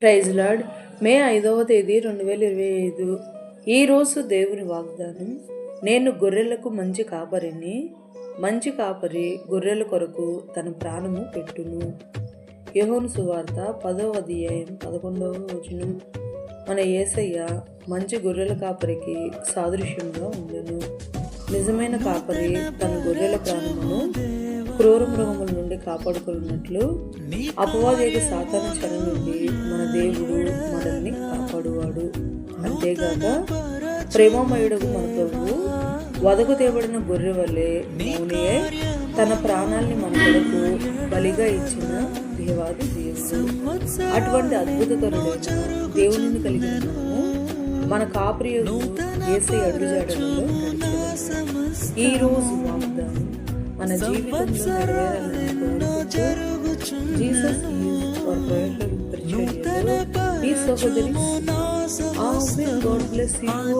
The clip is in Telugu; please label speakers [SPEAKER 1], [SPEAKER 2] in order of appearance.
[SPEAKER 1] Praise lord. మే 5వ తేదీ 2025. ఈరోజు దేవుని వాగ్దానం. నేను గొర్రెలకు మంచి కాపరిని, మంచి కాపరి గొర్రెల కొరకు తన ప్రాణము పెట్టును. యోహాను సువార్త 10వ అధ్యాయం 11వ వచనం. మన యేసయ్య మంచి గొర్రెల కాపరికి సాదృశ్యంగా ఉండెను. నిజమైన కాపరి తన గొర్రెల ప్రాణమును క్రూర మృగముల నుండి కాపాడుకున్నట్లు అపవాది సాతాను చెర నుండి మన దేవుడు మనల్ని కాపాడువాడు. అంతేగాక ప్రేమమయుడకు మన ప్రభువు వదకు తేబడిన గొర్రె వలె మౌనియే తన ప్రాణాల్ని మన కొరకు బలిగా ఇచ్చిన దేవాది దేవుడు. అటువంటి అద్భుతకరుడైన దేవుని కలిగిన మనము మన కాపరి యేసయ్య అడుగుజాడలలో నడిచెదము. ఈ రోజు వాగ్దానం మన జీవితంలో నెరవేరాలని కోరుకుంటూ జీసస్ ఈజ్ ఫర్ ప్రేయర్ పరిచర్యలో ఈ సహోదరి God bless you all.